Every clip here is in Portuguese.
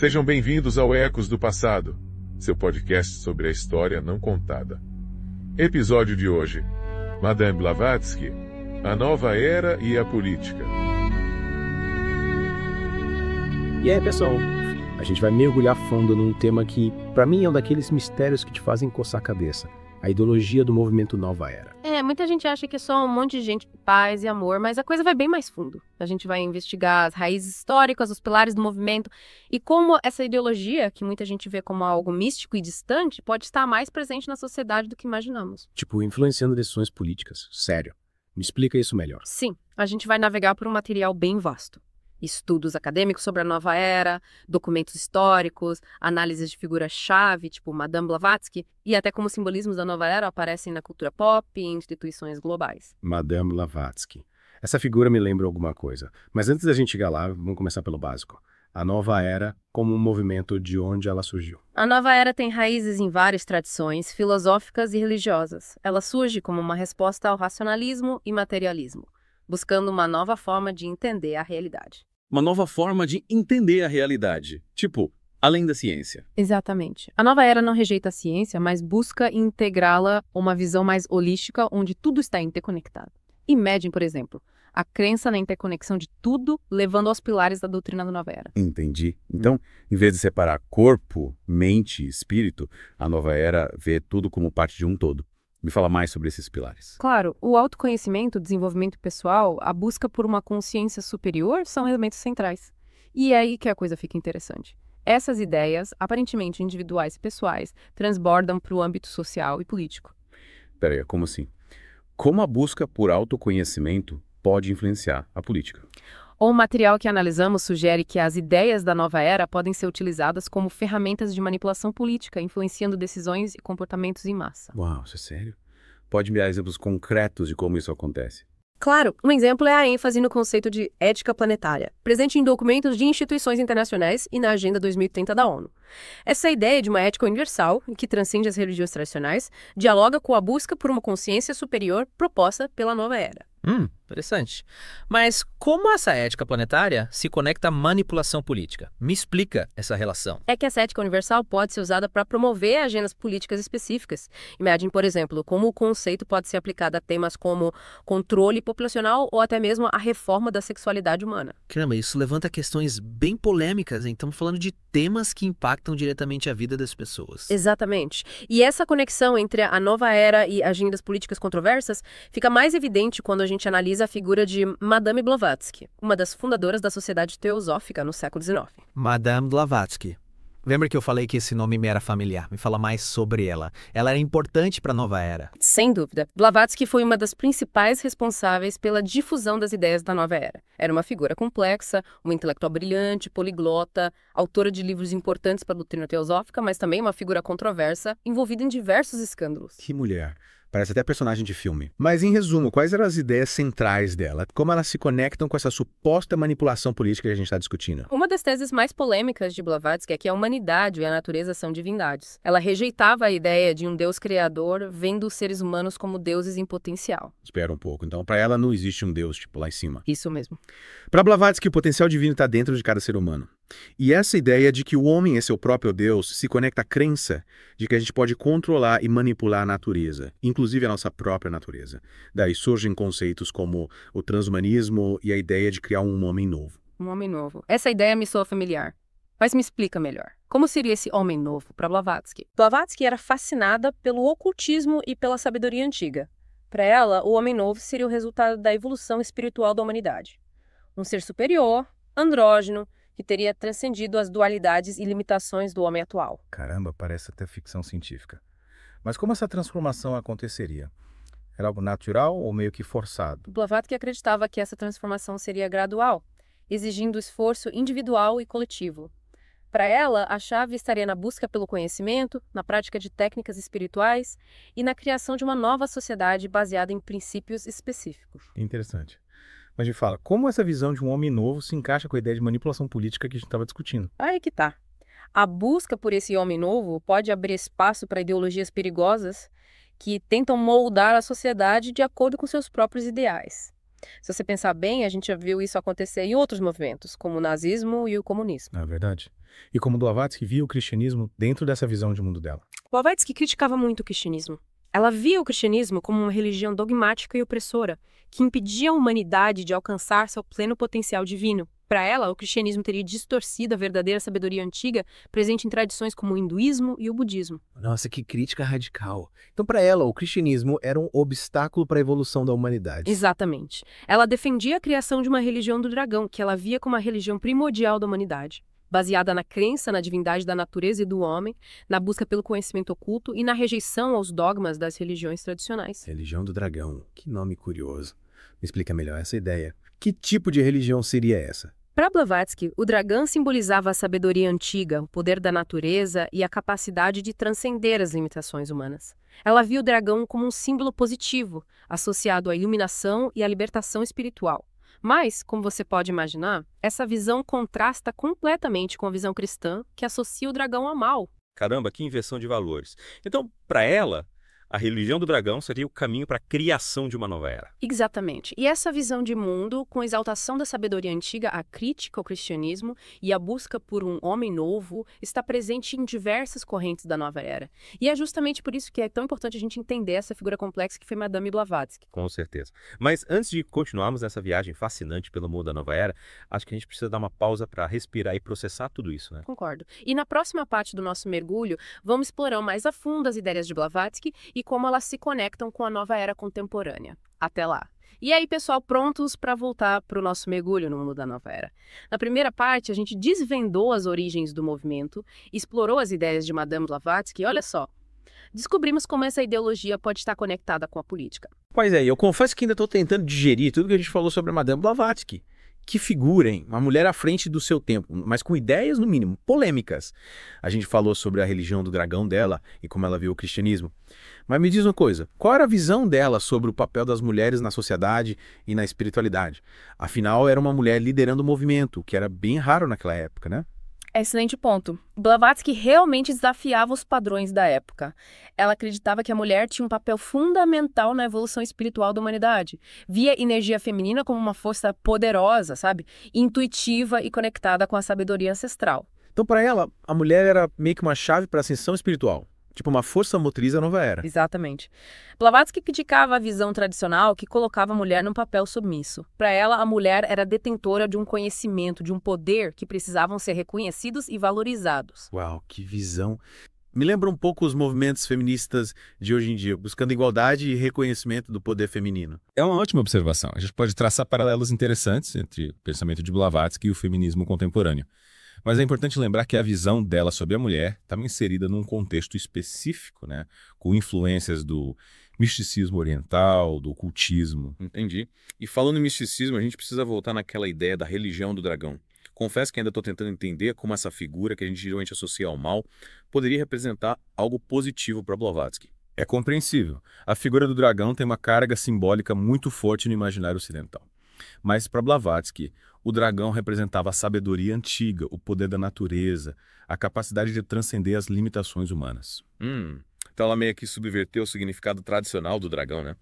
Sejam bem-vindos ao Ecos do Passado, seu podcast sobre a história não contada. Episódio de hoje: Madame Blavatsky, a nova era e a política. E aí, pessoal, a gente vai mergulhar fundo num tema que, para mim, é um daqueles mistérios que te fazem coçar a cabeça. A ideologia do movimento Nova Era. Muita gente acha que é só um monte de gente, paz e amor, mas a coisa vai bem mais fundo. A gente vai investigar as raízes históricas, os pilares do movimento e como essa ideologia, que muita gente vê como algo místico e distante, pode estar mais presente na sociedade do que imaginamos. Tipo, influenciando decisões políticas. Sério. Me explica isso melhor. Sim, a gente vai navegar por um material bem vasto. Estudos acadêmicos sobre a nova era, documentos históricos, análises de figuras-chave, tipo Madame Blavatsky, e até como simbolismos da nova era aparecem na cultura pop e em instituições globais. Madame Blavatsky. Essa figura me lembra alguma coisa. Mas antes da gente chegar lá, vamos começar pelo básico. A nova era como um movimento, de onde ela surgiu. A nova era tem raízes em várias tradições filosóficas e religiosas. Ela surge como uma resposta ao racionalismo e materialismo, buscando uma nova forma de entender a realidade. Uma nova forma de entender a realidade. Tipo, além da ciência. Exatamente. A nova era não rejeita a ciência, mas busca integrá-la a uma visão mais holística, onde tudo está interconectado. Imagine, por exemplo, a crença na interconexão de tudo, levando aos pilares da doutrina da nova era. Entendi. Então, em vez de separar corpo, mente e espírito, a nova era vê tudo como parte de um todo. Me fala mais sobre esses pilares. Claro, o autoconhecimento, o desenvolvimento pessoal, a busca por uma consciência superior são elementos centrais. E é aí que a coisa fica interessante. Essas ideias, aparentemente individuais e pessoais, transbordam para o âmbito social e político. Peraí, como assim? Como a busca por autoconhecimento pode influenciar a política? O material que analisamos sugere que as ideias da nova era podem ser utilizadas como ferramentas de manipulação política, influenciando decisões e comportamentos em massa. Uau, isso é sério? Pode me dar exemplos concretos de como isso acontece? Claro, um exemplo é a ênfase no conceito de ética planetária, presente em documentos de instituições internacionais e na Agenda 2030 da ONU. Essa ideia de uma ética universal, que transcende as religiões tradicionais, dialoga com a busca por uma consciência superior proposta pela nova era. Interessante. Mas como essa ética planetária se conecta à manipulação política? Me explica essa relação. É que essa ética universal pode ser usada para promover agendas políticas específicas. Imagine, por exemplo, como o conceito pode ser aplicado a temas como controle populacional ou até mesmo a reforma da sexualidade humana. Caramba, isso levanta questões bem polêmicas, hein? Estamos falando de temas que impactam diretamente a vida das pessoas. Exatamente. E essa conexão entre a nova era e agendas políticas controversas fica mais evidente quando a gente analisa a figura de Madame Blavatsky, uma das fundadoras da Sociedade Teosófica no século XIX. Madame Blavatsky. Lembra que eu falei que esse nome me era familiar? Me fala mais sobre ela. Ela era importante para a nova era. Sem dúvida. Blavatsky foi uma das principais responsáveis pela difusão das ideias da nova era. Era uma figura complexa, uma intelectual brilhante, poliglota, autora de livros importantes para a doutrina teosófica, mas também uma figura controversa, envolvida em diversos escândalos. Que mulher. Parece até personagem de filme. Mas, em resumo, quais eram as ideias centrais dela? Como elas se conectam com essa suposta manipulação política que a gente está discutindo? Uma das teses mais polêmicas de Blavatsky é que a humanidade e a natureza são divindades. Ela rejeitava a ideia de um Deus criador, vendo os seres humanos como deuses em potencial. Espera um pouco. Então, para ela não existe um Deus, tipo, lá em cima. Isso mesmo. Para Blavatsky, o potencial divino está dentro de cada ser humano. E essa ideia de que o homem é seu próprio Deus se conecta à crença de que a gente pode controlar e manipular a natureza, inclusive a nossa própria natureza. Daí surgem conceitos como o transhumanismo e a ideia de criar um homem novo. Um homem novo. Essa ideia me soa familiar. Mas me explica melhor. Como seria esse homem novo para Blavatsky? Blavatsky era fascinada pelo ocultismo e pela sabedoria antiga. Para ela, o homem novo seria o resultado da evolução espiritual da humanidade. Um ser superior, andrógeno, que teria transcendido as dualidades e limitações do homem atual. Caramba, parece até ficção científica. Mas como essa transformação aconteceria? Era algo natural ou meio que forçado? Blavatsky acreditava que essa transformação seria gradual, exigindo esforço individual e coletivo. Para ela, a chave estaria na busca pelo conhecimento, na prática de técnicas espirituais e na criação de uma nova sociedade baseada em princípios específicos. Interessante. Mas me fala, como essa visão de um homem novo se encaixa com a ideia de manipulação política que a gente estava discutindo? Aí que tá. A busca por esse homem novo pode abrir espaço para ideologias perigosas que tentam moldar a sociedade de acordo com seus próprios ideais. Se você pensar bem, a gente já viu isso acontecer em outros movimentos, como o nazismo e o comunismo. É verdade. E como Blavatsky via o cristianismo dentro dessa visão de mundo dela. Blavatsky criticava muito o cristianismo. Ela via o cristianismo como uma religião dogmática e opressora, que impedia a humanidade de alcançar seu pleno potencial divino. Para ela, o cristianismo teria distorcido a verdadeira sabedoria antiga presente em tradições como o hinduísmo e o budismo. Nossa, que crítica radical. Então, para ela, o cristianismo era um obstáculo para a evolução da humanidade. Exatamente. Ela defendia a criação de uma religião do dragão, que ela via como a religião primordial da humanidade, baseada na crença na divindade da natureza e do homem, na busca pelo conhecimento oculto e na rejeição aos dogmas das religiões tradicionais. Religião do dragão. Que nome curioso. Me explica melhor essa ideia. Que tipo de religião seria essa? Para Blavatsky, o dragão simbolizava a sabedoria antiga, o poder da natureza e a capacidade de transcender as limitações humanas. Ela via o dragão como um símbolo positivo, associado à iluminação e à libertação espiritual. Mas, como você pode imaginar, essa visão contrasta completamente com a visão cristã que associa o dragão ao mal. Caramba, que inversão de valores. Então, para ela, a religião do dragão seria o caminho para a criação de uma nova era. Exatamente. E essa visão de mundo, com a exaltação da sabedoria antiga, a crítica ao cristianismo e a busca por um homem novo, está presente em diversas correntes da nova era. E é justamente por isso que é tão importante a gente entender essa figura complexa que foi Madame Blavatsky. Com certeza. Mas antes de continuarmos nessa viagem fascinante pelo mundo da nova era, acho que a gente precisa dar uma pausa para respirar e processar tudo isso, né? Concordo. E na próxima parte do nosso mergulho, vamos explorar mais a fundo as ideias de Blavatsky e como elas se conectam com a nova era contemporânea. Até lá! E aí, pessoal, prontos para voltar para o nosso mergulho no mundo da nova era? Na primeira parte, a gente desvendou as origens do movimento, explorou as ideias de Madame Blavatsky e olha só, descobrimos como essa ideologia pode estar conectada com a política. Pois é, eu confesso que ainda estou tentando digerir tudo que a gente falou sobre a Madame Blavatsky. Que figura, hein? Uma mulher à frente do seu tempo, mas com ideias, no mínimo, polêmicas. A gente falou sobre a religião do dragão dela e como ela viu o cristianismo. Mas me diz uma coisa, qual era a visão dela sobre o papel das mulheres na sociedade e na espiritualidade? Afinal, era uma mulher liderando o movimento, o que era bem raro naquela época, né? Excelente ponto. Blavatsky realmente desafiava os padrões da época. Ela acreditava que a mulher tinha um papel fundamental na evolução espiritual da humanidade. Via energia feminina como uma força poderosa, sabe? Intuitiva e conectada com a sabedoria ancestral. Então, para ela, a mulher era meio que uma chave para a ascensão espiritual. Tipo uma força motriz da nova era. Exatamente. Blavatsky criticava a visão tradicional que colocava a mulher num papel submisso. Para ela, a mulher era detentora de um conhecimento, de um poder que precisavam ser reconhecidos e valorizados. Uau, que visão. Me lembra um pouco os movimentos feministas de hoje em dia, buscando igualdade e reconhecimento do poder feminino. É uma ótima observação. A gente pode traçar paralelos interessantes entre o pensamento de Blavatsky e o feminismo contemporâneo. Mas é importante lembrar que a visão dela sobre a mulher estava inserida num contexto específico, né? Com influências do misticismo oriental, do ocultismo. Entendi. E falando em misticismo, a gente precisa voltar naquela ideia da religião do dragão. Confesso que ainda estou tentando entender como essa figura que a gente geralmente associa ao mal poderia representar algo positivo para Blavatsky. É compreensível. A figura do dragão tem uma carga simbólica muito forte no imaginário ocidental. Mas para Blavatsky, o dragão representava a sabedoria antiga, o poder da natureza, a capacidade de transcender as limitações humanas. Então ela meio que subverteu o significado tradicional do dragão, né?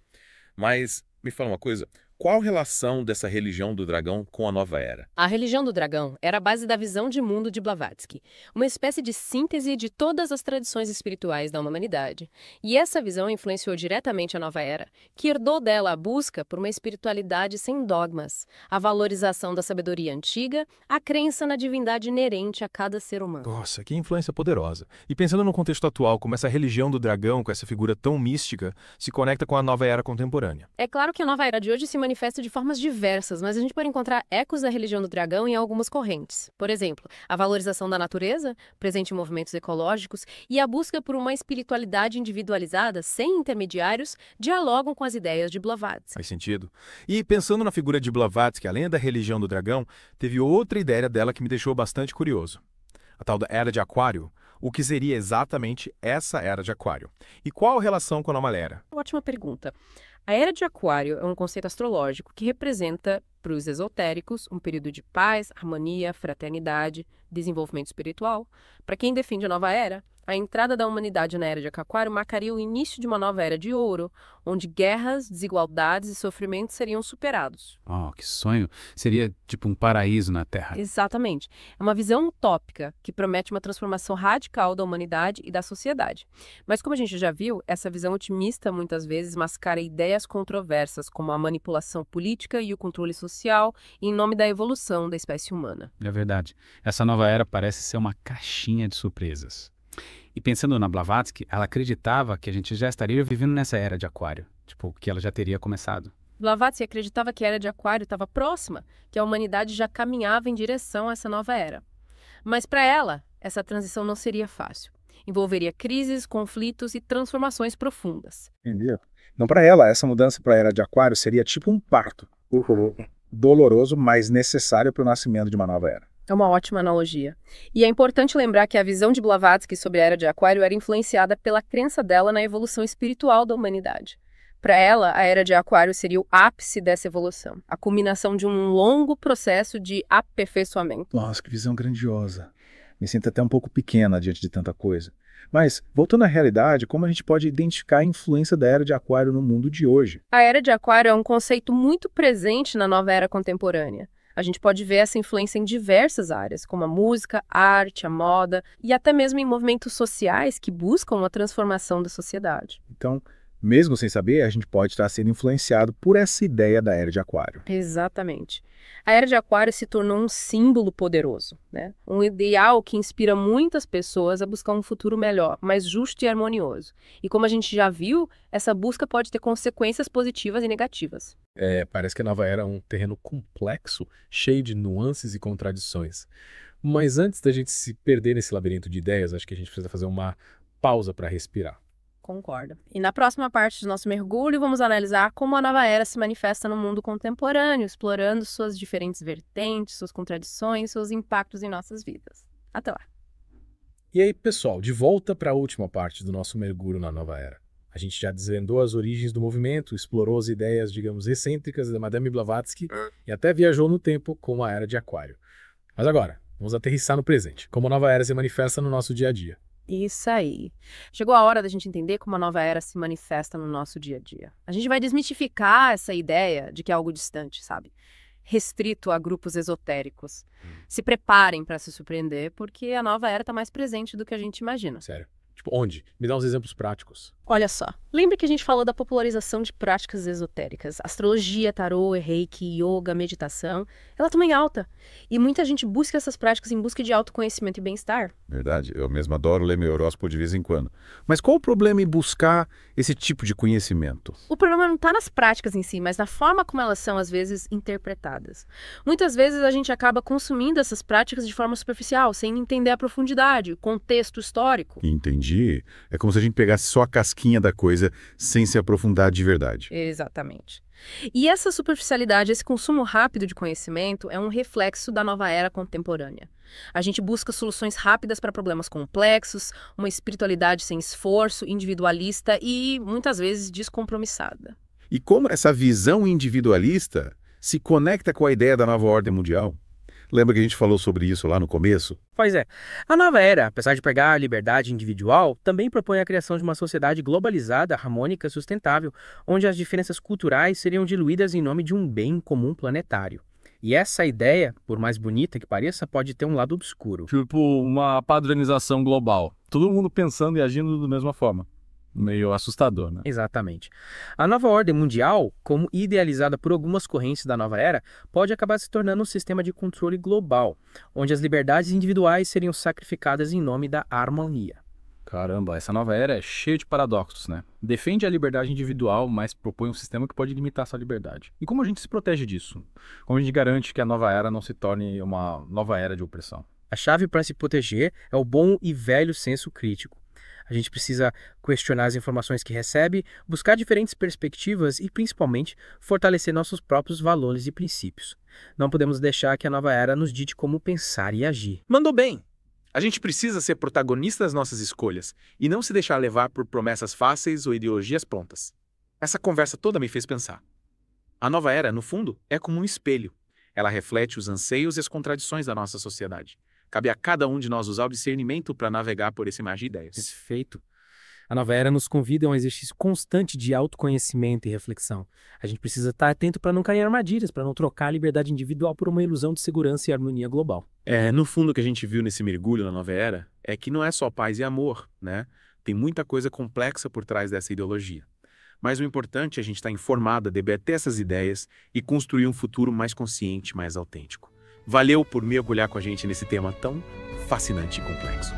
Mas me fala uma coisa, qual a relação dessa religião do dragão com a nova era? A religião do dragão era a base da visão de mundo de Blavatsky, uma espécie de síntese de todas as tradições espirituais da humanidade. E essa visão influenciou diretamente a nova era, que herdou dela a busca por uma espiritualidade sem dogmas, a valorização da sabedoria antiga, a crença na divindade inerente a cada ser humano. Nossa, que influência poderosa. E pensando no contexto atual, como essa religião do dragão, com essa figura tão mística, se conecta com a nova era contemporânea. É claro que a nova era de hoje se manifesta de formas diversas, mas a gente pode encontrar ecos da religião do dragão em algumas correntes. Por exemplo, a valorização da natureza, presente em movimentos ecológicos, e a busca por uma espiritualidade individualizada, sem intermediários, dialogam com as ideias de Blavatsky. Faz sentido. E pensando na figura de Blavatsky, além da religião do dragão, teve outra ideia dela que me deixou bastante curioso. A tal da Era de Aquário. O que seria exatamente essa Era de Aquário? E qual a relação com a nova era? Ótima pergunta. A Era de Aquário é um conceito astrológico que representa Para os esotéricos, um período de paz, harmonia, fraternidade, desenvolvimento espiritual. Para quem defende a nova era, a entrada da humanidade na era de Aquário marcaria o início de uma nova era de ouro, onde guerras, desigualdades e sofrimentos seriam superados. Oh, que sonho. Seria tipo um paraíso na Terra. Exatamente. É uma visão utópica que promete uma transformação radical da humanidade e da sociedade. Mas como a gente já viu, essa visão otimista muitas vezes mascara ideias controversas, como a manipulação política e o controle social, em nome da evolução da espécie humana. É verdade. Essa nova era parece ser uma caixinha de surpresas. E pensando na Blavatsky, ela acreditava que a gente já estaria vivendo nessa era de Aquário. Tipo, que ela já teria começado. Blavatsky acreditava que a era de Aquário estava próxima, que a humanidade já caminhava em direção a essa nova era. Mas para ela, essa transição não seria fácil. Envolveria crises, conflitos e transformações profundas. Entendeu? Então, para ela, essa mudança para a era de Aquário seria tipo um parto. Doloroso, mas necessário para o nascimento de uma nova era. É uma ótima analogia. E é importante lembrar que a visão de Blavatsky sobre a Era de Aquário era influenciada pela crença dela na evolução espiritual da humanidade. Para ela, a Era de Aquário seria o ápice dessa evolução, a culminação de um longo processo de aperfeiçoamento. Nossa, que visão grandiosa. Me sinto até um pouco pequena diante de tanta coisa. Mas, voltando à realidade, como a gente pode identificar a influência da Era de Aquário no mundo de hoje? A Era de Aquário é um conceito muito presente na nova era contemporânea. A gente pode ver essa influência em diversas áreas, como a música, a arte, a moda e até mesmo em movimentos sociais que buscam a transformação da sociedade. Então, mesmo sem saber, a gente pode estar sendo influenciado por essa ideia da Era de Aquário. Exatamente. A Era de Aquário se tornou um símbolo poderoso, né? Um ideal que inspira muitas pessoas a buscar um futuro melhor, mais justo e harmonioso. E como a gente já viu, essa busca pode ter consequências positivas e negativas. Parece que a nova era é um terreno complexo, cheio de nuances e contradições. Mas antes da gente se perder nesse labirinto de ideias, acho que a gente precisa fazer uma pausa para respirar. Concordo. E na próxima parte do nosso mergulho, vamos analisar como a nova era se manifesta no mundo contemporâneo, explorando suas diferentes vertentes, suas contradições, seus impactos em nossas vidas. Até lá. E aí, pessoal, de volta para a última parte do nosso mergulho na nova era. A gente já desvendou as origens do movimento, explorou as ideias, digamos, excêntricas da Madame Blavatsky e até viajou no tempo com a Era de Aquário. Mas agora, vamos aterrissar no presente, como a nova era se manifesta no nosso dia a dia. Isso aí. Chegou a hora da gente entender como a nova era se manifesta no nosso dia a dia. A gente vai desmistificar essa ideia de que é algo distante, sabe? Restrito a grupos esotéricos. Se preparem para se surpreender, porque a nova era está mais presente do que a gente imagina. Sério. Tipo, onde? Me dá uns exemplos práticos. Olha só, lembre que a gente falou da popularização de práticas esotéricas. Astrologia, tarô, reiki, yoga, meditação, ela também é alta. E muita gente busca essas práticas em busca de autoconhecimento e bem-estar. Verdade, eu mesmo adoro ler meu horóscopo de vez em quando. Mas qual o problema em buscar esse tipo de conhecimento? O problema não está nas práticas em si, mas na forma como elas são, às vezes, interpretadas. Muitas vezes a gente acaba consumindo essas práticas de forma superficial, sem entender a profundidade, o contexto histórico. Entendi. É como se a gente pegasse só a casquinha da coisa sem se aprofundar de verdade. Exatamente. E essa superficialidade, esse consumo rápido de conhecimento é um reflexo da nova era contemporânea. A gente busca soluções rápidas para problemas complexos, uma espiritualidade sem esforço, individualista e, muitas vezes, descompromissada. E como essa visão individualista se conecta com a ideia da nova ordem mundial? Lembra que a gente falou sobre isso lá no começo? Pois é. A nova era, apesar de pregar a liberdade individual, também propõe a criação de uma sociedade globalizada, harmônica e sustentável, onde as diferenças culturais seriam diluídas em nome de um bem comum planetário. E essa ideia, por mais bonita que pareça, pode ter um lado obscuro. Tipo uma padronização global. Todo mundo pensando e agindo da mesma forma. Meio assustador, né? Exatamente. A nova ordem mundial, como idealizada por algumas correntes da nova era, pode acabar se tornando um sistema de controle global, onde as liberdades individuais seriam sacrificadas em nome da harmonia. Caramba, essa nova era é cheia de paradoxos, né? Defende a liberdade individual, mas propõe um sistema que pode limitar essa liberdade. E como a gente se protege disso? Como a gente garante que a nova era não se torne uma nova era de opressão? A chave para se proteger é o bom e velho senso crítico. A gente precisa questionar as informações que recebe, buscar diferentes perspectivas e, principalmente, fortalecer nossos próprios valores e princípios. Não podemos deixar que a nova era nos dite como pensar e agir. Mandou bem! A gente precisa ser protagonista das nossas escolhas e não se deixar levar por promessas fáceis ou ideologias prontas. Essa conversa toda me fez pensar. A nova era, no fundo, é como um espelho. Ela reflete os anseios e as contradições da nossa sociedade. Cabe a cada um de nós usar o discernimento para navegar por esse mar de ideias. Perfeito. A nova era nos convida a um exercício constante de autoconhecimento e reflexão. A gente precisa estar atento para não cair em armadilhas, para não trocar a liberdade individual por uma ilusão de segurança e harmonia global. No fundo, o que a gente viu nesse mergulho na nova era é que não é só paz e amor, né? Tem muita coisa complexa por trás dessa ideologia. Mas o importante é a gente estar informado, a debater essas ideias e construir um futuro mais consciente, mais autêntico. Valeu por mergulhar com a gente nesse tema tão fascinante e complexo.